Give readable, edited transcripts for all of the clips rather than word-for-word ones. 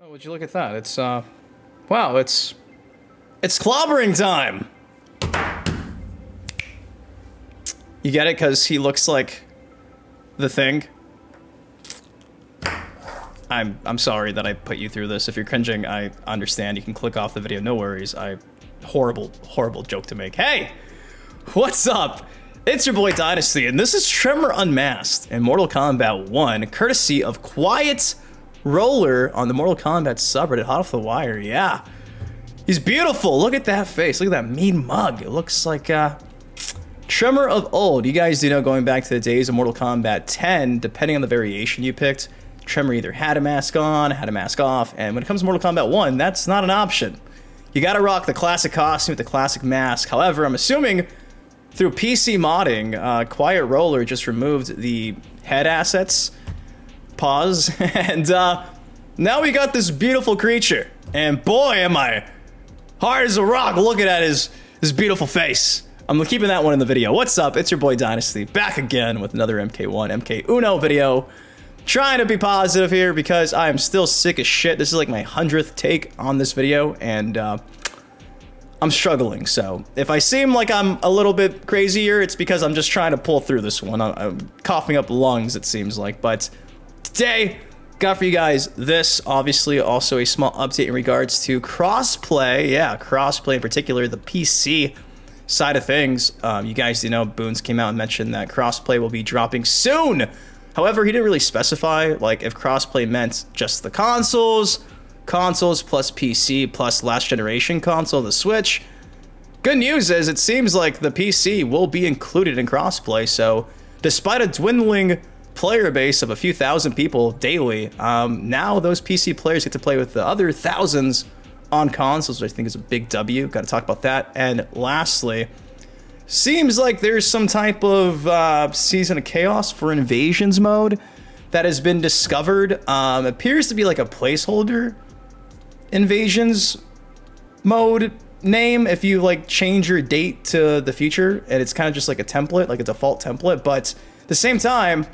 Oh, would you look at that? It's, wow, it's clobbering time! You get it? Because he looks like the Thing. I'm sorry that I put you through this. If you're cringing, I understand. You can click off the video, no worries. Horrible joke to make. Hey! What's up? It's your boy Dynasty, and this is Tremor Unmasked in Mortal Kombat 1, courtesy of Quiet Roller on the Mortal Kombat subreddit, hot off the wire, yeah. He's beautiful, look at that face, look at that mean mug. It looks like, Tremor of old. You guys do know, going back to the days of Mortal Kombat 10, depending on the variation you picked, Tremor either had a mask on, had a mask off, and when it comes to Mortal Kombat 1, that's not an option. You gotta rock the classic costume with the classic mask. However, I'm assuming through PC modding, Quiet Roller just removed the head assets, pause, and now we got this beautiful creature. And boy, am I hard as a rock looking at his beautiful face. I'm keeping that one in the video. What's up? It's your boy Dynasty, back again with another MK1, MK Uno video. Trying to be positive here because I am still sick as shit. This is like my 100th take on this video, and I'm struggling. So if I seem like I'm a little bit crazier, it's because I'm just trying to pull through this one. I'm coughing up lungs, it seems like. But today, got for you guys this, obviously also a small update in regards to crossplay. Yeah, crossplay in particular, the PC side of things. You guys do know Boons came out and mentioned that crossplay will be dropping soon. However, he didn't really specify like if crossplay meant just the consoles plus PC plus last generation console, the Switch. Good news is it seems like the PC will be included in crossplay, so despite a dwindling player base of a few thousand people daily, now those PC players get to play with the other thousands on consoles, which I think is a big W. Got to talk about that. And lastly, seems like there's some type of Season of Chaos for Invasions mode that has been discovered. Appears to be like a placeholder Invasions mode name if you like change your date to the future, and it's kind of just like a template, like a default template. But at the same time,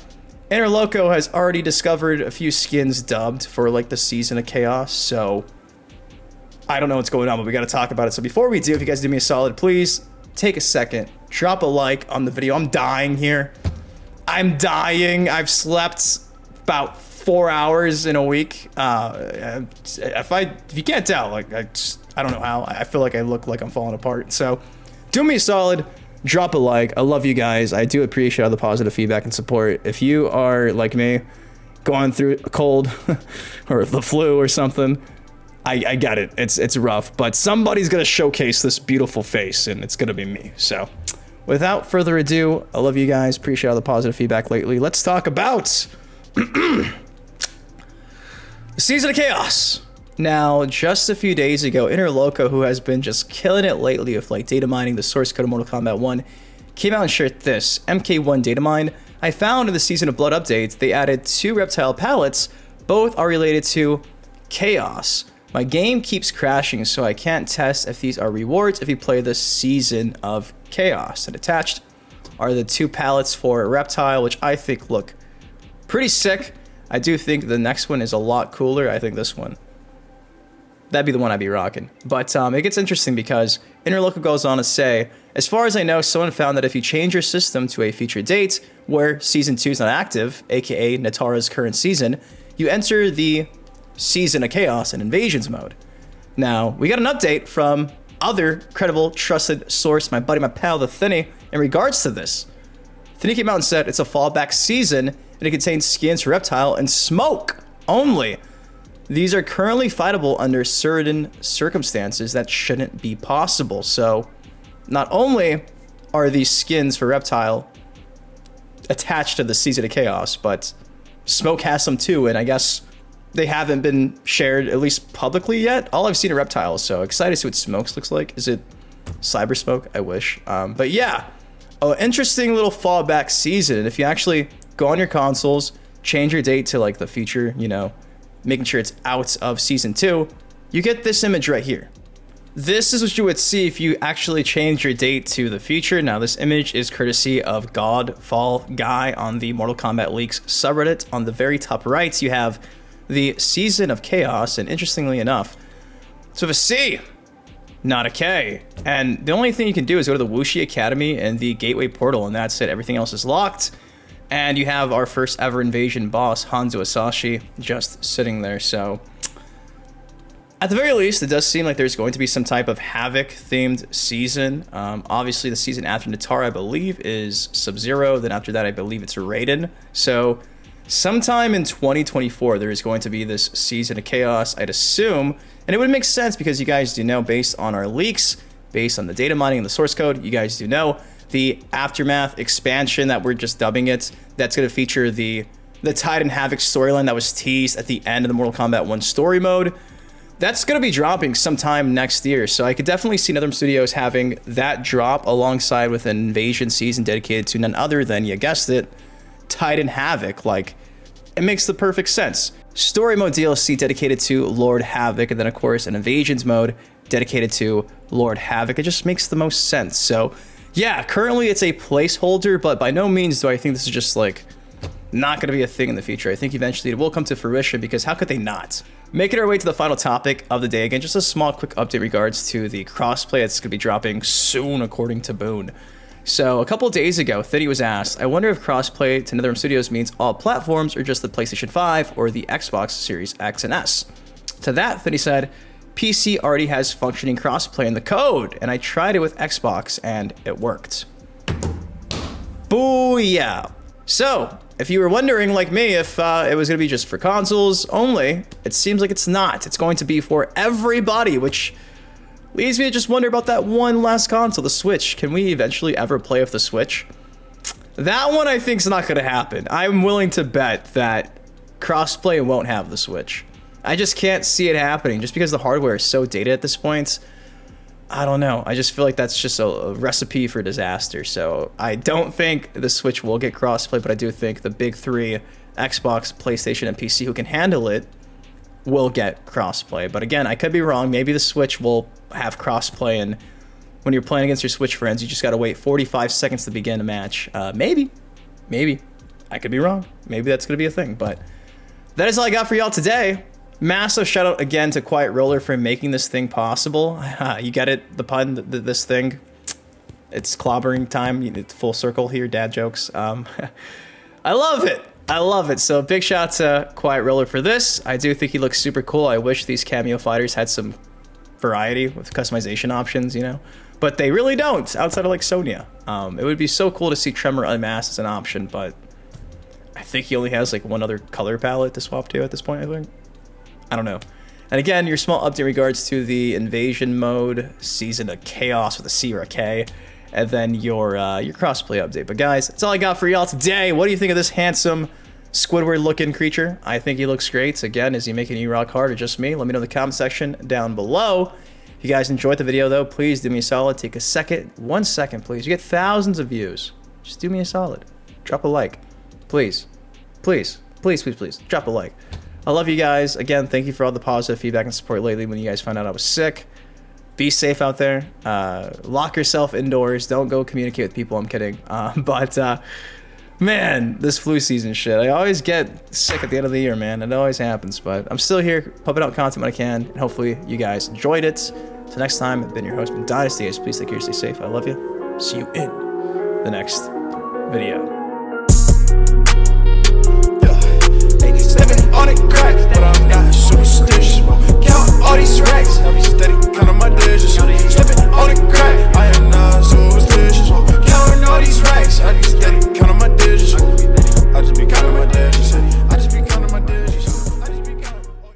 Interloko has already discovered a few skins dubbed for like the Season of Chaos, so I don't know what's going on, but we got to talk about it. So before we do, if you guys do me a solid, please take a second, drop a like on the video. I'm dying here. I'm dying. I've slept about 4 hours in a week. If you can't tell, like I don't know how. I feel like I look like I'm falling apart. So do me a solid, drop a like. I love you guys. I do appreciate all the positive feedback and support. If you are like me, going through a cold or the flu or something, I get it. It's rough, but somebody's gonna showcase this beautiful face, and it's gonna be me. So without further ado, I love you guys. Appreciate all the positive feedback lately. Let's talk about Season of Chaos. Now, just a few days ago, Interloko, who has been just killing it lately with like data mining the source code of Mortal Kombat 1, came out and shared this MK1 data mine. I found in the Season of Blood update, they added 2 reptile palettes. Both are related to Chaos. My game keeps crashing, so I can't test if these are rewards if you play the Season of Chaos. And attached are the 2 palettes for Reptile, which I think look pretty sick. I do think the next one is a lot cooler. I think this one, that'd be the one I'd be rocking. But it gets interesting because Interloko goes on to say, as far as I know, someone found that if you change your system to a future date where Season 2 is not active, aka Natara's current season, you enter the Season of Chaos and Invasions mode. Now, we got an update from other credible, trusted source, my buddy, my pal, TheThiny, in regards to this. TheThiny came out and said it's a fallback season, and it contains skins for Reptile and Smoke only. These are currently fightable under certain circumstances that shouldn't be possible. So, not only are these skins for Reptile attached to the Season of Chaos, but Smoke has some too, and I guess they haven't been shared, at least publicly yet. All I've seen are Reptiles, so excited to see what Smokes looks like. Is it Cyber Smoke? I wish. But yeah, an interesting little fallback season. And if you actually go on your consoles, change your date to like the future, you know, making sure it's out of Season 2, you get this image right here. This is what you would see if you actually change your date to the future. Now, this image is courtesy of Godfall Guy on the Mortal Kombat Leaks subreddit. On the very top right, you have the Season of Chaos, and interestingly enough, it's with a C, not a K. And the only thing you can do is go to the Wuxi Academy and the Gateway Portal, and that's it. Everything else is locked. And you have our first ever invasion boss, Hanzo Asashi, just sitting there. So, at the very least, it does seem like there's going to be some type of Havoc-themed season. Obviously, the season after Natara, I believe, is Sub-Zero. Then after that, I believe it's Raiden. So, sometime in 2024, there is going to be this Season of Chaos, I'd assume. And it would make sense because you guys do know, based on our leaks, based on the data mining and the source code, you guys do know the Aftermath expansion that we're just dubbing it, that's going to feature the Titan Havoc storyline that was teased at the end of the Mortal Kombat 1 story mode. That's going to be dropping sometime next year, so I could definitely see NetherRealm Studios having that drop alongside with an invasion season dedicated to none other than, you guessed it, Titan Havoc. Like, it makes the perfect sense. Story mode DLC dedicated to Lord Havoc, and then of course an invasions mode dedicated to Lord Havoc. It just makes the most sense. So yeah, currently it's a placeholder, but by no means do I think this is just like not going to be a thing in the future. I think eventually it will come to fruition, because how could they not? Making our way to the final topic of the day. Again, just a small quick update regards to the crossplay that's going to be dropping soon, according to Boone. So a couple of days ago, TheThiny was asked, I wonder if crossplay to NetherRealm Studios means all platforms or just the PlayStation 5 or the Xbox Series X and S. To that, TheThiny said, PC already has functioning crossplay in the code, and I tried it with Xbox and it worked. Booyah! So, if you were wondering, like me, if it was going to be just for consoles only, it seems like it's not. It's going to be for everybody, which leads me to just wonder about that one last console, the Switch. Can we eventually ever play with the Switch? That one I think is not going to happen. I'm willing to bet that crossplay won't have the Switch. I just can't see it happening, just because the hardware is so dated at this point. I don't know. I just feel like that's just a recipe for disaster. So I don't think the Switch will get crossplay, but I do think the big three, Xbox, PlayStation, and PC, who can handle it, will get crossplay. But again, I could be wrong. Maybe the Switch will have crossplay, and when you're playing against your Switch friends, you just gotta wait 45 seconds to begin a match. Maybe. I could be wrong. Maybe that's gonna be a thing, but that is all I got for y'all today. Massive shout out again to Quiet Roller for making this thing possible. You get it, the pun, this thing. It's clobbering time. It's full circle here, dad jokes. I love it. I love it. So big shout out to Quiet Roller for this. I do think he looks super cool. I wish these cameo fighters had some variety with customization options, you know, but they really don't, outside of like Sonya. It would be so cool to see Tremor Unmasked as an option, but I think he only has like one other color palette to swap to at this point, I think. I don't know. And again, your small update in regards to the invasion mode, Season of Chaos with a C or a K, and then your crossplay update. But guys, that's all I got for y'all today. What do you think of this handsome Squidward-looking creature? I think he looks great. Again, is he making you rock hard or just me? Let me know in the comment section down below. If you guys enjoyed the video, though, please do me a solid. Take a second, 1 second, please. You get thousands of views. Just do me a solid. Drop a like. Please. Please. Please, please, please. Drop a like. I love you guys. Again, thank you for all the positive feedback and support lately when you guys found out I was sick. Be safe out there. Lock yourself indoors. Don't go communicate with people. I'm kidding. Man, this flu season shit. I always get sick at the end of the year, man. It always happens. But I'm still here, pumping out content when I can. And hopefully you guys enjoyed it. Till next time, I've been your host, Dynasty. Please take care, stay safe. I love you. See you in the next video. On it crack, but I'm not superstitious.